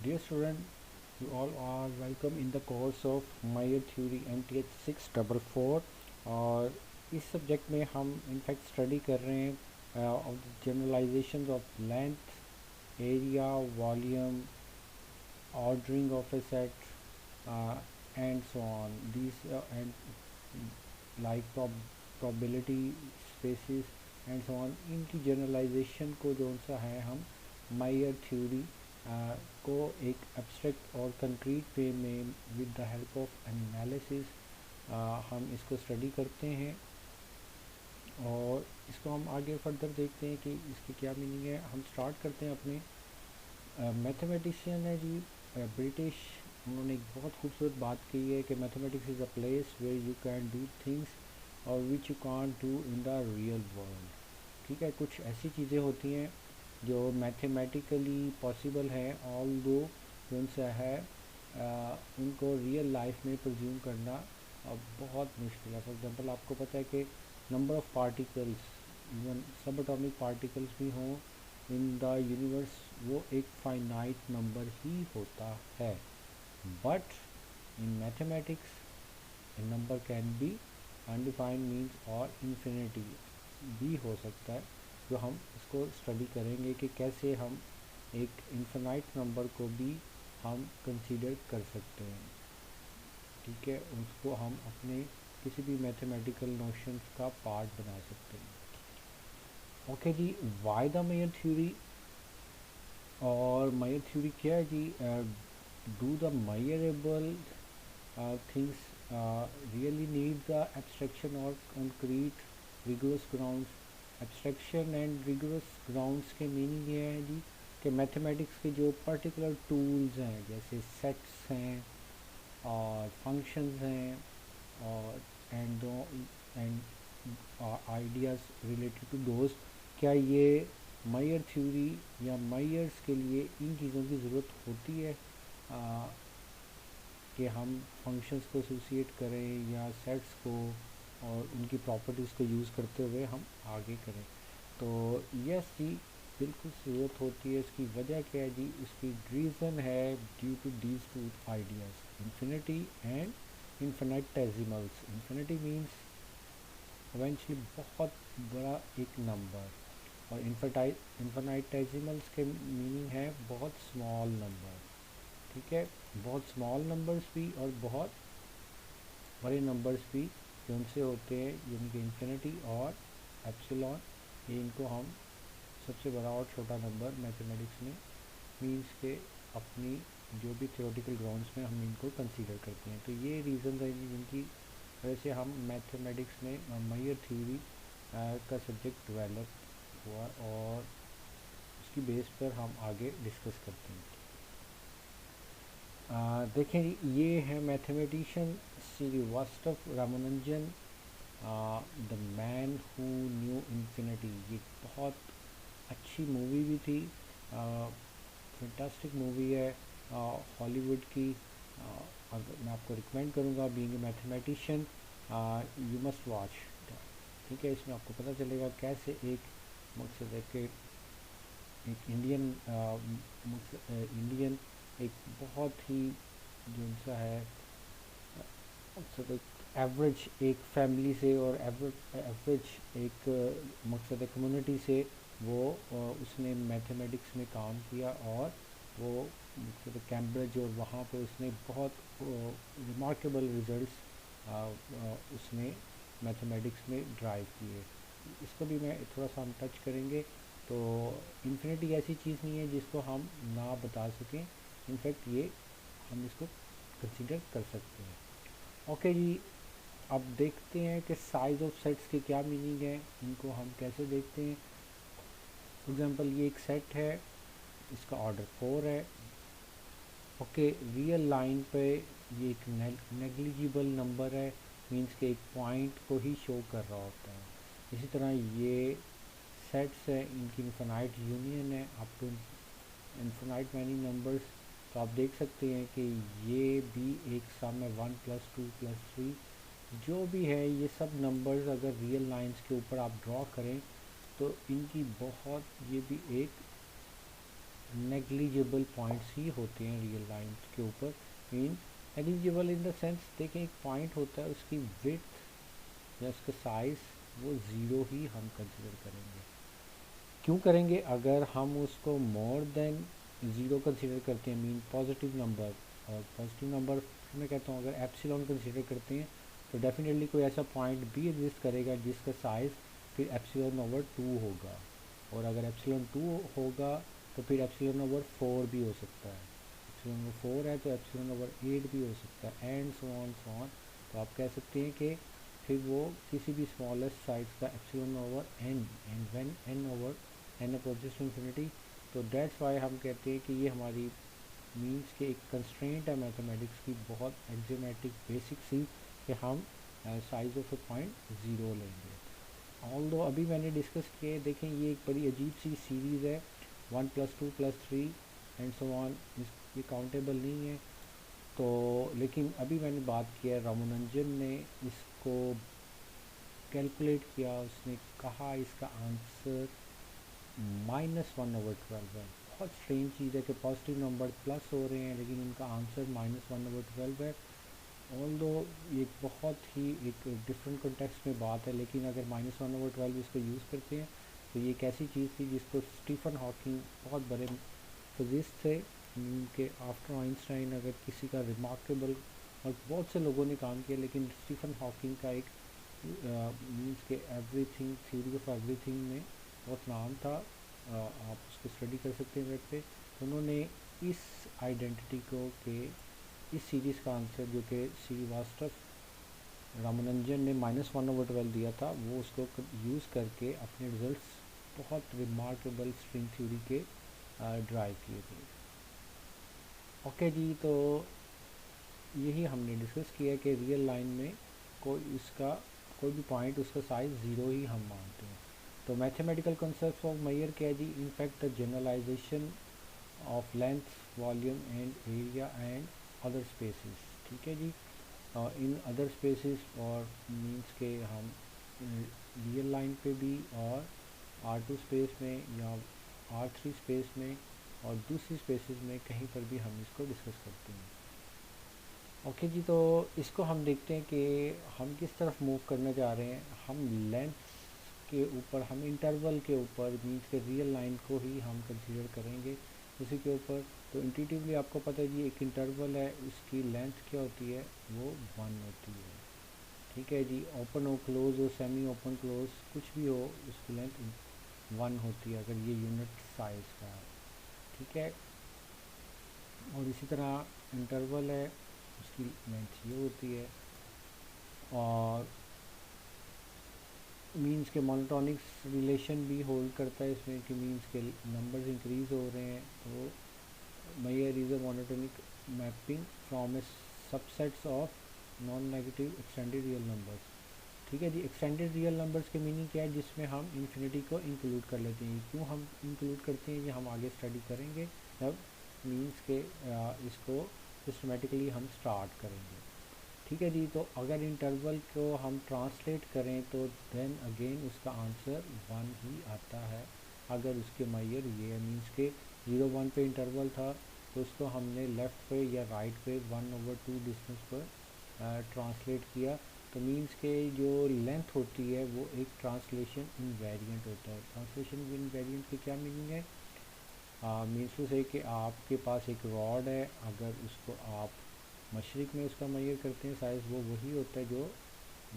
Dear student, you all are welcome in the course of Meyer Theory MTH 644 और इस subject में हम in fact study कर रहे हैं of generalisation of length, area, volume, ordering of a set, and so on. These and like probability spaces and so on. इनकी generalisation को जो सा है हम मायर थ्योरी को एक एब्स्ट्रैक्ट और कंक्रीट वे में with the help of analysis हम इसको स्टडी करते हैं और इसको हम आगे फर्दर देखते हैं कि इसकी क्या मीनिंग है। हम स्टार्ट करते हैं अपने मैथमेटिशियन है जी ब्रिटिश, उन्होंने एक बहुत खूबसूरत बात की है कि mathematics is a place where you can do things और which you can't do in the real world. ठीक है, कुछ ऐसी चीज़ें होती हैं जो मैथमेटिकली पॉसिबल है ऑल दो उनसे है उनको रियल लाइफ में प्रज्यूम करना बहुत मुश्किल है। फॉर एग्जांपल आपको पता है कि नंबर ऑफ़ पार्टिकल्स, इवन सब एटॉमिक पार्टिकल्स भी हों इन द यूनिवर्स, वो एक फाइनाइट नंबर ही होता है। But in mathematics a number can be undefined means और infinity भी हो सकता है, जो हम इसको स्टडी करेंगे कि कैसे हम एक इन्फिनाइट नंबर को भी हम कंसीडर कर सकते हैं। ठीक है, उसको हम अपने किसी भी मैथमेटिकल नोशंस का पार्ट बना सकते हैं। ओके जी, वाई द मेयर थ्योरी, और मेयर थ्योरी क्या है जी? Do the measurable things really need the abstraction or concrete rigorous grounds। abstraction and rigorous grounds के मीनिंग ये है जी कि मैथमेटिक्स के जो पर्टिकुलर टूल्स हैं जैसे सेट्स हैं और फंक्शंस हैं और एंड आइडियाज़ रिलेटेड टू दोस्त, क्या ये मायर थ्योरी या मायर्स के लिए इन चीज़ों की ज़रूरत होती है कि हम फंक्शंस को एसोसिएट करें या सेट्स को और उनकी प्रॉपर्टीज़ को यूज़ करते हुए हम आगे करें? तो यस जी, बिल्कुल ज़रूरत होती है। इसकी वजह क्या है जी? इसकी रीज़न है due to these two ideas, infinity and infinitesimals. Infinity means eventually बहुत बड़ा एक नंबर, और इन्फिनिटेसिमल्स के मीनिंग है बहुत स्मॉल नंबर। ठीक है, बहुत स्मॉल नंबर्स भी और बहुत बड़े नंबर्स भी जो उनसे होते हैं, यानी कि इन्फिनिटी और एप्सिलॉन, ये इनको हम सबसे बड़ा और छोटा नंबर मैथमेटिक्स में मीन्स के अपनी जो भी थ्योरेटिकल ग्राउंड्स में हम इनको कंसीडर करते हैं। तो ये रीज़न है जिनकी वजह से हम मैथमेटिक्स में मेयर थ्योरी का सब्जेक्ट डेवलप हुआ और उसकी बेस पर हम आगे डिस्कस करते हैं। देखें, ये है mathematician Srivastava Ramanujan, the man who knew infinity. ये बहुत अच्छी मूवी भी थी, फैंटास्टिक मूवी है हॉलीवुड की। अगर मैं आपको रिकमेंड करूँगा, being a mathematician you must watch. ठीक है, इसमें आपको पता चलेगा कैसे एक मकसद है कि एक इंडियन एक बहुत ही जो सा है मकसद एक एवरेज एक फैमिली से और एवरेज एक मकसद कम्युनिटी से वो उसने मैथमेटिक्स में काम किया और वो मकसद कैम्ब्रिज और वहाँ पे उसने बहुत रिमार्केबल रिजल्ट्स उसने मैथमेटिक्स में ड्राइव किए। इसको भी मैं थोड़ा सा हम टच करेंगे। तो इन्फिनिटी ऐसी चीज़ नहीं है जिसको हम ना बता सकें, इनफैक्ट ये हम इसको कंसीडर कर सकते हैं। ओके जी, अब देखते हैं कि साइज़ ऑफ सेट्स की क्या मीनिंग है, इनको हम कैसे देखते हैं। फॉर एग्जांपल ये एक सेट है, इसका ऑर्डर 4 है। ओके, रियल लाइन पे ये एक नेग्लिजिबल नंबर है, मींस के एक पॉइंट को ही शो कर रहा होता है। इसी तरह ये सेट्स है, इनकी इन्फिनाइट यूनियन है up to infinite many numbers. तो आप देख सकते हैं कि ये भी एक सम है 1 + 2 + 3, जो भी है ये सब नंबर्स अगर रियल लाइंस के ऊपर आप ड्रॉ करें तो इनकी बहुत ये भी एक नेग्लिजिबल पॉइंट्स ही होते हैं रियल लाइन के ऊपर। Mean negligible in the sense, देखें एक पॉइंट होता है उसकी विड्थ या उसका साइज़ वो ज़ीरो ही हम कंसिडर करेंगे। क्यों करेंगे? अगर हम उसको मोर देन ज़ीरो कंसिडर करते हैं, मीन पॉजिटिव नंबर, और पॉजिटिव नंबर मैं कहता हूँ अगर एप्सिलॉन कंसिडर करते हैं तो डेफिनेटली कोई ऐसा पॉइंट भी एग्जिस्ट करेगा जिसका साइज़ फिर एप्सिलॉन ओवर 2 होगा, और अगर एप्सिलॉन 2 होगा तो फिर एप्सिलॉन ओवर 4 भी हो सकता है, एप्सिलॉन ओवर 4 है तो एप्सिलॉन ओवर 8 भी हो सकता है, and so on so on. तो आप कह सकते हैं कि फिर वो किसी भी स्मॉलेस्ट साइज का epsilon over n, and when n over n approaches to infinity, तो दैट्स वाई हम कहते हैं कि ये हमारी मीन्स के एक कंस्ट्रेंट है मैथमेटिक्स की, बहुत एक्जियोमेटिक बेसिक सी, कि हम size of A point zero लेंगे। ऑल्दो अभी मैंने डिस्कस किए, देखें ये एक बड़ी अजीब सी सीरीज़ है, 1+2+3 एंड सो ऑन, ये काउंटेबल नहीं है। तो लेकिन अभी मैंने बात किया, रामानुजन ने इसको कैलकुलेट किया, उसने कहा इसका आंसर -1/12 है। बहुत स्ट्रेंज चीज़ है कि पॉजिटिव नंबर प्लस हो रहे हैं लेकिन उनका आंसर -1/12 है। ऑल्दो ये बहुत ही एक डिफरेंट कॉन्टेक्स्ट में बात है, लेकिन अगर -1/12 इसको यूज़ करते हैं तो ये एक ऐसी चीज़ थी जिसको स्टीफन हॉकिंग, बहुत बड़े फिजिस्ट थे, उनके आफ्टर आइंस्टाइन अगर किसी का रिमार्केबल, और बहुत से लोगों ने काम किया, लेकिन स्टीफन हॉकिंग का एक मीन्स के एवरीथिंग, थ्योरी ऑफ एवरीथिंग में बहुत नाम था। आप उसको स्टडी कर सकते हैं वेब पे। तो उन्होंने इस आइडेंटिटी को के इस सीरीज़ का आंसर जो कि श्रीवास्तव रामानुजन ने -1/12 दिया था, वो उसको यूज़ करके अपने रिजल्ट्स बहुत रिमार्केबल स्ट्रिंग थ्योरी के ड्राइव किए थे। ओके जी, तो यही हमने डिस्कस किया कि रियल लाइन में कोई भी पॉइंट उसका साइज़ ज़ीरो ही हम मानते हैं। तो मैथमेटिकल कॉन्सेप्ट ऑफ मेयर क्या है जी? In fact the generalization of length, volume and area and other spaces. ठीक है जी, इन अदर स्पेसिस और मींस के हम रियल लाइन पे भी, और R2 स्पेस में या R3 स्पेस में और दूसरी स्पेसिस में कहीं पर भी हम इसको डिस्कस करते हैं। ओके जी, तो इसको हम देखते हैं कि हम किस तरफ मूव करना चाह रहे हैं। हम लेंथ के ऊपर, हम इंटरवल के ऊपर, मीन्स के रियल लाइन को ही हम कंसीडर करेंगे उसी के ऊपर। तो इंट्यूटिवली आपको पता है जी, एक इंटरवल है, उसकी लेंथ क्या होती है? वो 1 होती है। ठीक है जी, ओपन हो, क्लोज हो, सेमी ओपन, क्लोज, कुछ भी हो, उसकी लेंथ 1 होती है अगर ये यूनिट साइज़ का है। ठीक है, और इसी तरह इंटरवल है, उसकी लेंथ ये होती है। और मीन्स के मोनोटोनिक्स रिलेशन भी होल्ड करता है इसमें, कि मीन्स के नंबर्स इंक्रीज़ हो रहे हैं, तो mayor is a monotonic mapping from A subsets of non negative extended real numbers. ठीक है जी, एक्सटेंडेड रियल नंबर्स के मीनिंग क्या है? जिसमें हम इन्फिनिटी को इंक्लूड कर लेते हैं। क्यों हम इंक्लूड करते हैं ये हम आगे स्टडी करेंगे जब मीन्स के इसको सिस्टमेटिकली हम स्टार्ट करेंगे। ठीक है जी, तो अगर इंटरवल को हम ट्रांसलेट करें तो देन अगेन उसका आंसर 1 ही आता है। अगर उसके मेयर ये मीन्स के 0-1 पे इंटरवल था तो उसको हमने लेफ़्ट पे या राइट पे 1/2 डिस्टेंस पर ट्रांसलेट किया, तो मीन्स के जो लेंथ होती है वो एक ट्रांसलेशन इनवेरिएंट होता है। ट्रांसलेशन इनवेरिएंट की क्या मीनिंग है? मीन्स टू से कि आपके पास एक रॉड है, अगर उसको आप मशरिक़ में उसका मेजर करते हैं साइज़, वो वही होता है जो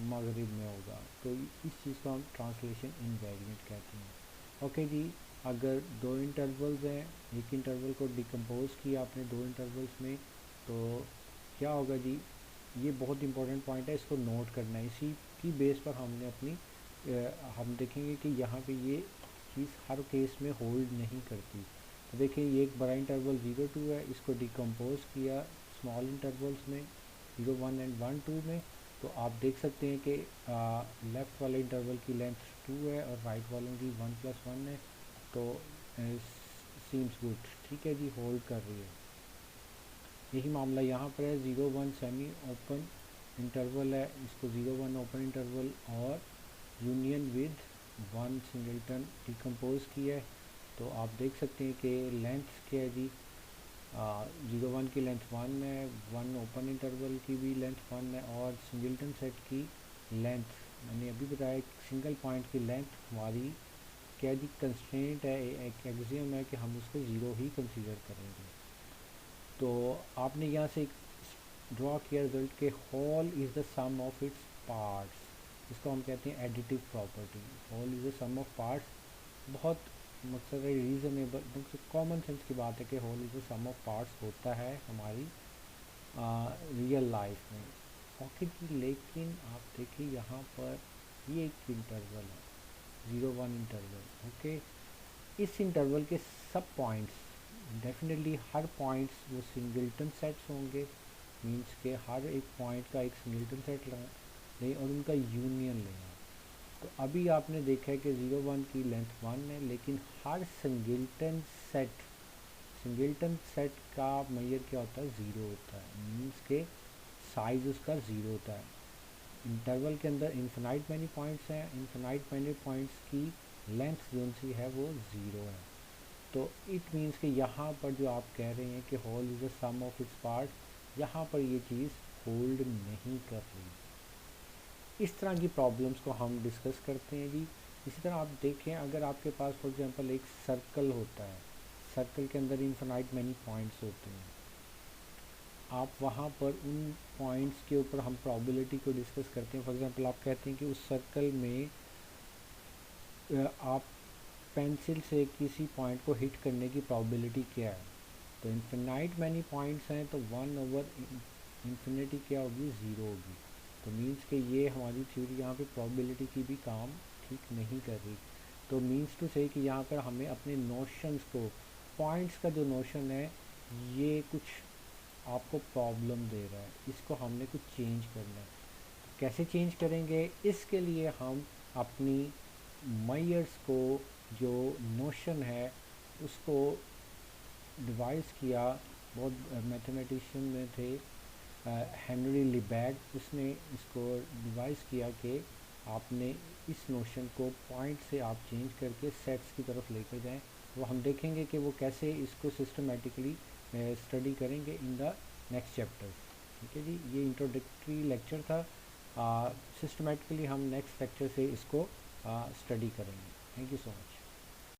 मगरिब में होगा। तो इस चीज़ को हम ट्रांसलेशन इनवेरिएंट कहते हैं। ओके जी, अगर दो इंटरवल्स हैं, एक इंटरवल को डिकम्पोज किया आपने दो इंटरवल्स में, तो क्या होगा जी? ये बहुत इंपॉर्टेंट पॉइंट है, इसको नोट करना है। इसी की बेस पर हमने अपनी हम देखेंगे कि यहाँ पे ये चीज़ हर केस में होल्ड नहीं करती। तो देखिए, ये एक बड़ा इंटरवल 0-2 है, इसको डिकम्पोज किया स्मॉल इंटरवल्स में 0-1 एंड 1-2 में, तो आप देख सकते हैं कि लेफ़्ट वाले इंटरवल की लेंथ 2 है और राइट वालों की 1+1 है। तो सीम्स गुड। ठीक है जी, होल्ड कर रही है। यही मामला यहाँ पर है। 0-1 सेमी ओपन इंटरवल है, इसको 0-1 ओपन इंटरवल और यूनियन विद 1 सिंगलटन डिकम्पोज किया है। तो आप देख सकते हैं कि लेंथ क्या है जी, 0 1 की लेंथ 1 है, 1 ओपन इंटरवल की भी लेंथ 1 है, और सिंगल्टन सेट की लेंथ मैंने अभी बताया सिंगल पॉइंट की लेंथ हमारी क्या जी कंस्ट्रेंट है, एक एक्सियम है कि हम उसको ज़ीरो ही कंसीडर करेंगे। तो आपने यहाँ से ड्रॉ किया रिजल्ट के whole is the sum of its parts, इसको हम कहते हैं additive property. Whole is the sum of parts, बहुत मकसद है रीज़नेबल कॉमन सेंस की बात है कि whole is the sum of parts होता है हमारी रियल लाइफ में। ओके जी, लेकिन आप देखिए यहाँ पर ये एक इंटरवल है, 0 1 इंटरवल। ओके, इस इंटरवल के सब पॉइंट्स डेफिनेटली हर पॉइंट्स वो सिंगल्टन सेट्स होंगे, मींस के हर एक पॉइंट का एक सिंगल्टन सेट लें और उनका यूनियन लें। तो अभी आपने देखा है कि 0 1 की लेंथ 1 है, लेकिन हर सिंगल्टन सेट का मेजर क्या होता है, ज़ीरो होता है, मींस के साइज उसका ज़ीरो होता है। इंटरवल के अंदर इन्फिनाइट मैनी पॉइंट्स हैं, इन्फिनाइट मैनी पॉइंट्स की लेंथ जो सी है वो ज़ीरो है। तो इट मीन्स कि यहाँ पर जो आप कह रहे हैं कि whole is the sum of its part, यहाँ पर ये चीज़ होल्ड नहीं कर रही। इस तरह की प्रॉब्लम्स को हम डिस्कस करते हैं जी। इसी तरह आप देखें, अगर आपके पास फॉर एग्जांपल एक सर्कल होता है, सर्कल के अंदर इन्फिनाइट मैनी पॉइंट्स होते हैं, आप वहाँ पर उन पॉइंट्स के ऊपर हम प्रोबेबिलिटी को डिस्कस करते हैं। फॉर एग्जांपल आप कहते हैं कि उस सर्कल में आप पेंसिल से किसी पॉइंट को हिट करने की प्रोबेबिलिटी क्या है। तो इन्फिनाइट मैनी पॉइंट्स हैं तो 1 ओवर इन्फिनिटी क्या होगी, ज़ीरो होगी। तो मीन्स कि ये हमारी थ्योरी यहाँ पे प्रोबेबिलिटी की भी काम ठीक नहीं कर रही। तो मीन्स टू से कि यहाँ पर हमें अपने नोशंस को, पॉइंट्स का जो नोशन है ये कुछ आपको प्रॉब्लम दे रहा है, इसको हमने कुछ चेंज करना है। तो कैसे चेंज करेंगे, इसके लिए हम अपनी मायर्स को जो नोशन है उसको डिवाइस किया। बहुत मैथमेटिशियन में थे हेनरी लिबैग, उसने इसको डिवाइस किया कि आपने इस नोशन को पॉइंट से आप चेंज करके सेट्स की तरफ लेकर जाएं। वो हम देखेंगे कि वो कैसे इसको सिस्टमेटिकली स्टडी करेंगे इन द नेक्स्ट चैप्टर। ठीक है जी, ये इंट्रोडक्टरी लेक्चर था। सिस्टमेटिकली हम नेक्स्ट लेक्चर से इसको स्टडी करेंगे। Thank you so much.